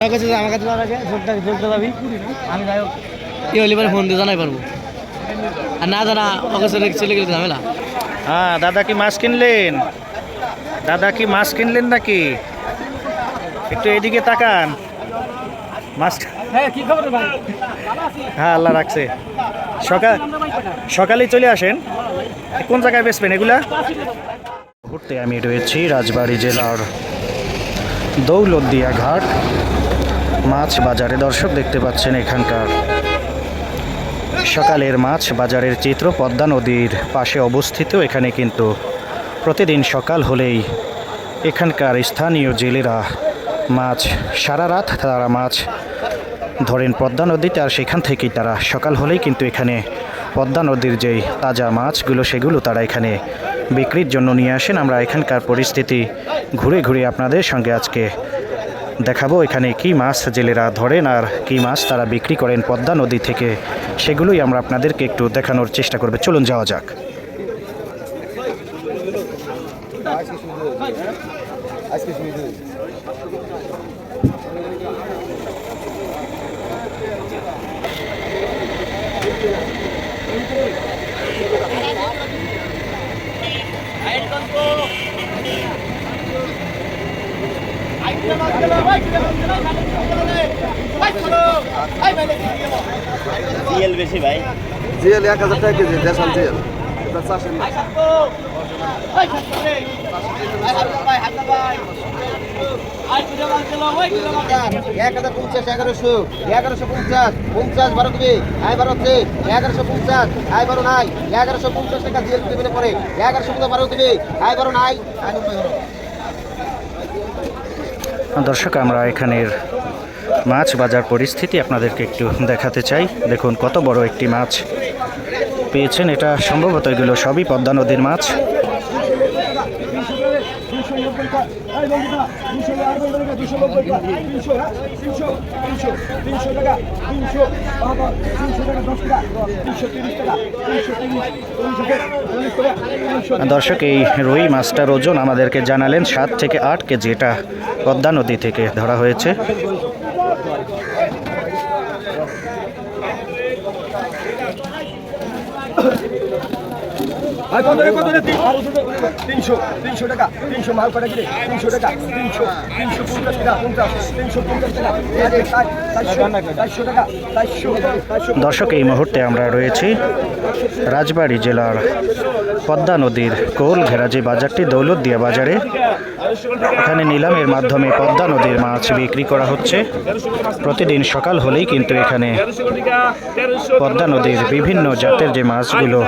আমার কাছে যাবি আমি যাই হোক কি হলে পরে ফোন দিয়ে জানাই পারবো আর না জানা ওকে চলে গেলে ঝামেলা। হ্যাঁ দাদা কি মাছ কিনলেন? দাদা কি মাছ কিনলেন নাকি? একটু এদিকে তাকান। মাছ হ্যাঁ আল্লাহ রাখছে। সকালেই চলে আসেন। কোন জায়গায় বেচবেন এগুলা? ঘুরতে আমি রয়েছি রাজবাড়ী জেলার দৌলতদিয়া ঘাট মাছ বাজারে। দর্শক দেখতে পাচ্ছেন এখানকার সকালের মাছ বাজারের চিত্র। পদ্মা নদীর পাশে অবস্থিত। এখানে কিন্তু প্রতিদিন সকাল হলেই এখানকার স্থানীয় জেলেরা মাছ সারা রাত তারা মাছ ধরেন পদ্মা নদীতে, আর সেখান থেকেই তারা সকাল হলেই কিন্তু এখানে পদ্মা নদীর যেই তাজা মাছগুলো সেগুলো তারা এখানে বিক্রির জন্য নিয়ে আসেন। আমরা এখানকার পরিস্থিতি ঘুরে ঘুরে আপনাদের সঙ্গে আজকে দেখাবো এখানে কি মাছ জেলেরা ধরেন আর কি মাছ তারা বিক্রি করেন পদ্মা নদী থেকে, সেগুলোই আমরা আপনাদেরকে একটু দেখানোর চেষ্টা করব। চলুন যাওয়া যাক। জিএল বেশি ভাই, জিএল 1000 টাকা কেজি, দেশাল জিএল। এটা চাষের না। দর্শক আমরা এখানের মাছ বাজার পরিস্থিতি আপনাদেরকে একটু দেখাতে চাই। দেখুন কত বড় একটি মাছ পেয়েছেন। এটা সম্ভবত এগুলো সবই পদ্মা নদীর মাছ। দর্শক এই রুই মাছটার ওজন আমাদেরকে জানালেন 7 থেকে 8 কেজি। এটা পদ্মা নদী থেকে ধরা হয়েছে। দর্শক এই মুহূর্তে আমরা রয়েছি রাজবাড়ী জেলার পদ্মা নদীর কোল ঘেরা যে বাজারটি দৌলতদিয়া বাজারে। এখানে নিলামের মাধ্যমে পদ্মা নদীর মাছ বিক্রি করা হচ্ছে। প্রতিদিন সকাল হলেই কিন্তু এখানে পদ্মা নদীর বিভিন্ন জাতের যে মাছগুলো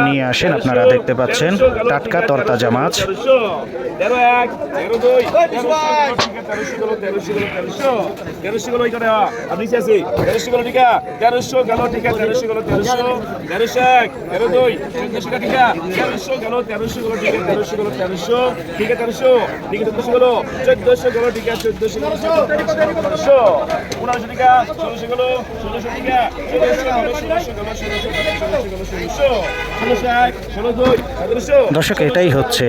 নিয়ে আসেন আপনারা দেখতে পাচ্ছেন। টাটকা তরতাজা মাছ। দর্শক এটাই হচ্ছে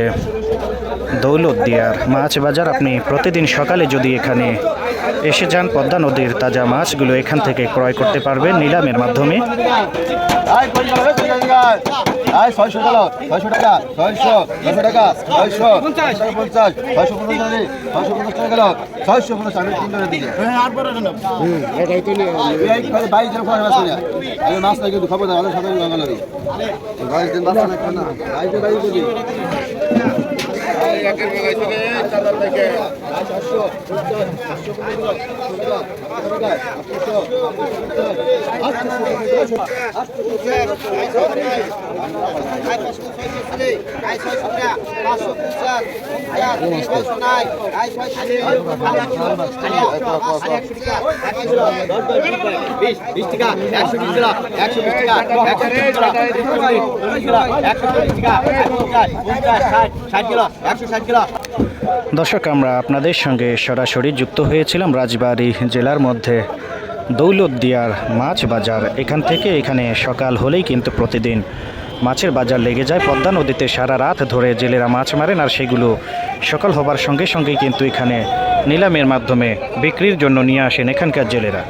দৌলতদিয়ার মাছ বাজার। আপনি প্রতিদিন সকালে যদি এখানে এসে যান পদ্মা নদীর তাজা মাছগুলো এখান থেকে ক্রয় করতে পারবেন নিলামের মাধ্যমে। দর্শক আমরা আপনাদের সঙ্গে সরাসরি যুক্ত হয়েছিলাম রাজবাড়ী জেলার মধ্যে দৌলতদিয়ার মাছ বাজার। এখান থেকে এখানে সকাল হলেই কিন্তু প্রতিদিন মাছের বাজার লেগে যায়। পদ্মা নদীতে সারা রাত ধরে জেলেরা মাছ মারেন আর সেগুলো সকাল হবার সঙ্গে সঙ্গেই কিন্তু এখানে নিলামের মাধ্যমে বিক্রির জন্য নিয়ে আসেন এখানকার জেলেরা।